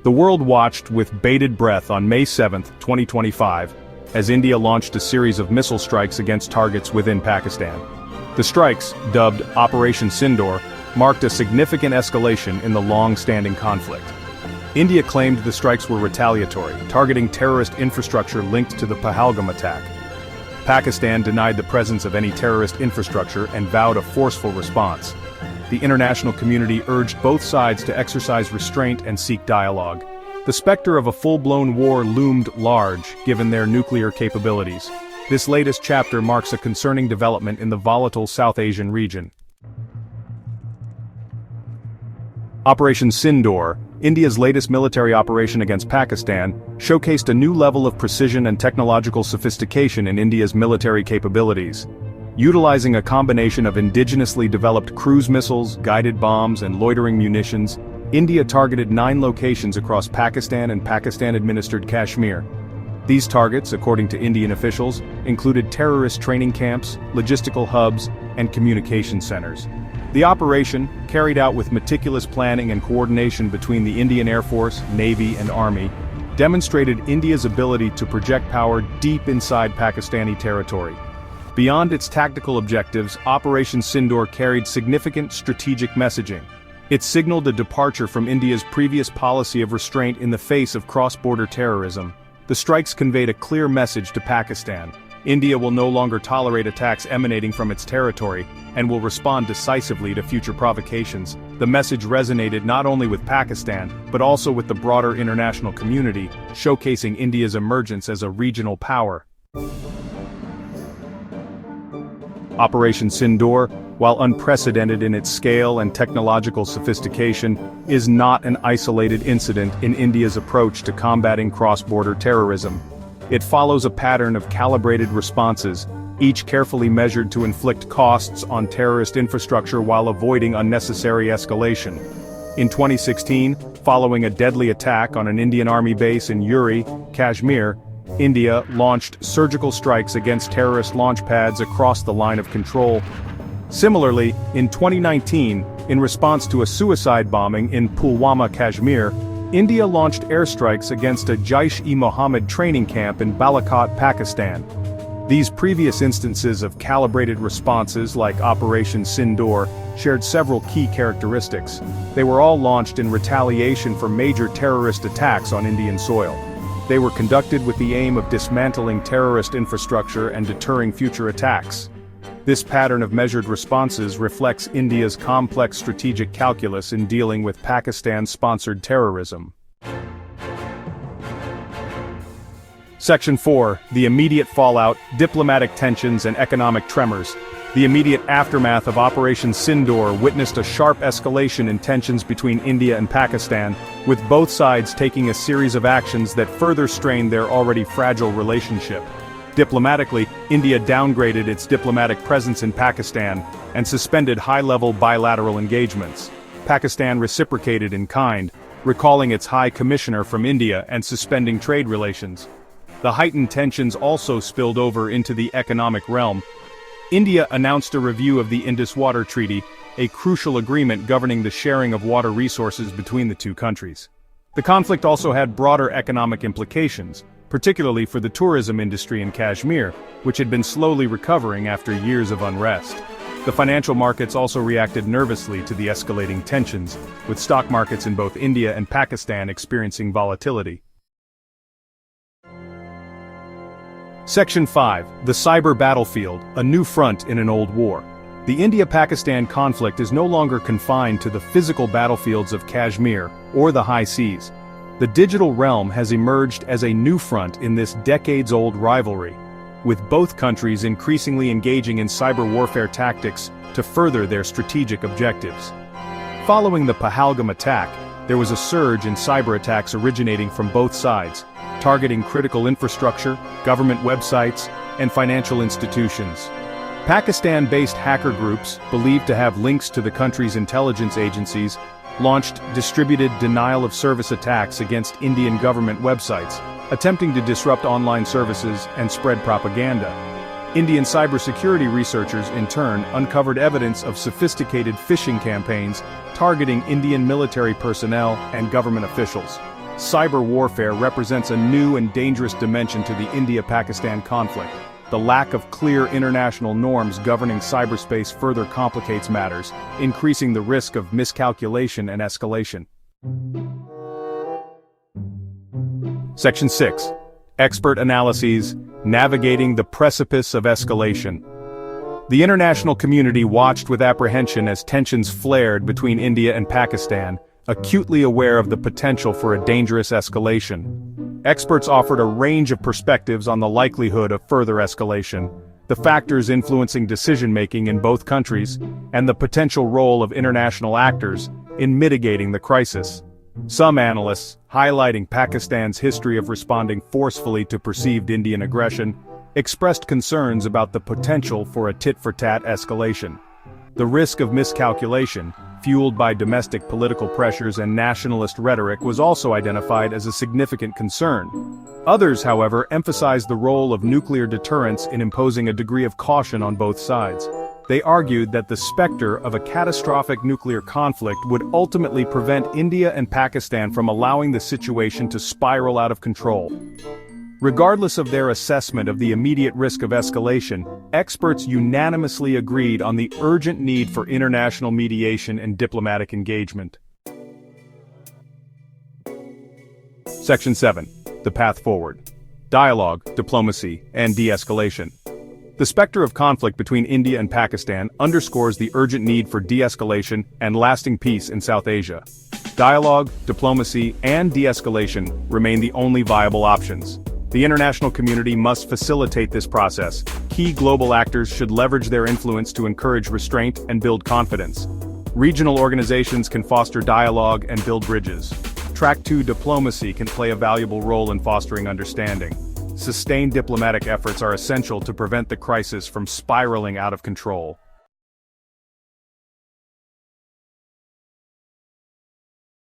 The world watched with bated breath on May 7, 2025, as India launched a series of missile strikes against targets within Pakistan. The strikes, dubbed Operation Sindoor, marked a significant escalation in the long-standing conflict. India claimed the strikes were retaliatory, targeting terrorist infrastructure linked to the Pahalgam attack. Pakistan denied the presence of any terrorist infrastructure and vowed a forceful response. The international community urged both sides to exercise restraint and seek dialogue. The specter of a full-blown war loomed large, given their nuclear capabilities. This latest chapter marks a concerning development in the volatile South Asian region. Operation Sindoor, India's latest military operation against Pakistan, showcased a new level of precision and technological sophistication in India's military capabilities. Utilizing a combination of indigenously developed cruise missiles, guided bombs, and loitering munitions, India targeted 9 locations across Pakistan and Pakistan-administered Kashmir. These targets, according to Indian officials, included terrorist training camps, logistical hubs, and communication centers. The operation, carried out with meticulous planning and coordination between the Indian Air Force, Navy, and Army, demonstrated India's ability to project power deep inside Pakistani territory. Beyond its tactical objectives, Operation Sindoor carried significant strategic messaging. It signaled a departure from India's previous policy of restraint in the face of cross-border terrorism. The strikes conveyed a clear message to Pakistan. India will no longer tolerate attacks emanating from its territory, and will respond decisively to future provocations. The message resonated not only with Pakistan, but also with the broader international community, showcasing India's emergence as a regional power. Operation Sindoor, while unprecedented in its scale and technological sophistication, is not an isolated incident in India's approach to combating cross-border terrorism. It follows a pattern of calibrated responses, each carefully measured to inflict costs on terrorist infrastructure while avoiding unnecessary escalation. In 2016, following a deadly attack on an Indian Army base in Uri, Kashmir, India launched surgical strikes against terrorist launch pads across the line of control. Similarly, in 2019, in response to a suicide bombing in Pulwama, Kashmir, India launched airstrikes against a Jaish-e-Mohammed training camp in Balakot, Pakistan. These previous instances of calibrated responses like Operation Sindoor shared several key characteristics. They were all launched in retaliation for major terrorist attacks on Indian soil. They were conducted with the aim of dismantling terrorist infrastructure and deterring future attacks. This pattern of measured responses reflects India's complex strategic calculus in dealing with Pakistan-sponsored terrorism. Section 4. The immediate fallout, diplomatic tensions and economic tremors. The immediate aftermath of Operation Sindoor witnessed a sharp escalation in tensions between India and Pakistan, with both sides taking a series of actions that further strained their already fragile relationship. Diplomatically, India downgraded its diplomatic presence in Pakistan and suspended high-level bilateral engagements. Pakistan reciprocated in kind, recalling its High Commissioner from India and suspending trade relations. The heightened tensions also spilled over into the economic realm. India announced a review of the Indus Water Treaty, a crucial agreement governing the sharing of water resources between the two countries. The conflict also had broader economic implications, particularly for the tourism industry in Kashmir, which had been slowly recovering after years of unrest. The financial markets also reacted nervously to the escalating tensions, with stock markets in both India and Pakistan experiencing volatility. Section 5. The Cyber Battlefield, a new front in an old war. The India-Pakistan conflict is no longer confined to the physical battlefields of Kashmir or the high seas. The digital realm has emerged as a new front in this decades-old rivalry, with both countries increasingly engaging in cyber warfare tactics to further their strategic objectives. Following the Pahalgam attack, there was a surge in cyber attacks originating from both sides, targeting critical infrastructure, government websites, and financial institutions. Pakistan-based hacker groups, believed to have links to the country's intelligence agencies, launched distributed denial-of-service attacks against Indian government websites, attempting to disrupt online services and spread propaganda. Indian cybersecurity researchers, in turn, uncovered evidence of sophisticated phishing campaigns targeting Indian military personnel and government officials. cyber warfare represents a new and dangerous dimension to the India-Pakistan conflict. The lack of clear international norms governing cyberspace further complicates matters, increasing the risk of miscalculation and escalation. Section 6. Expert Analyses, Navigating the Precipice of Escalation. The international community watched with apprehension as tensions flared between India and Pakistan, acutely aware of the potential for a dangerous escalation. Experts offered a range of perspectives on the likelihood of further escalation, the factors influencing decision-making in both countries, and the potential role of international actors in mitigating the crisis. Some analysts, highlighting Pakistan's history of responding forcefully to perceived Indian aggression, expressed concerns about the potential for a tit-for-tat escalation. The risk of miscalculation, fueled by domestic political pressures and nationalist rhetoric, was also identified as a significant concern. Others, however, emphasized the role of nuclear deterrence in imposing a degree of caution on both sides. They argued that the specter of a catastrophic nuclear conflict would ultimately prevent India and Pakistan from allowing the situation to spiral out of control. Regardless of their assessment of the immediate risk of escalation, experts unanimously agreed on the urgent need for international mediation and diplomatic engagement. Section 7. The Path Forward. Dialogue, Diplomacy, and De-escalation. The specter of conflict between India and Pakistan underscores the urgent need for de-escalation and lasting peace in South Asia. Dialogue, diplomacy, and de-escalation remain the only viable options. The international community must facilitate this process. Key global actors should leverage their influence to encourage restraint and build confidence. Regional organizations can foster dialogue and build bridges. Track 2 diplomacy can play a valuable role in fostering understanding. Sustained diplomatic efforts are essential to prevent the crisis from spiraling out of control.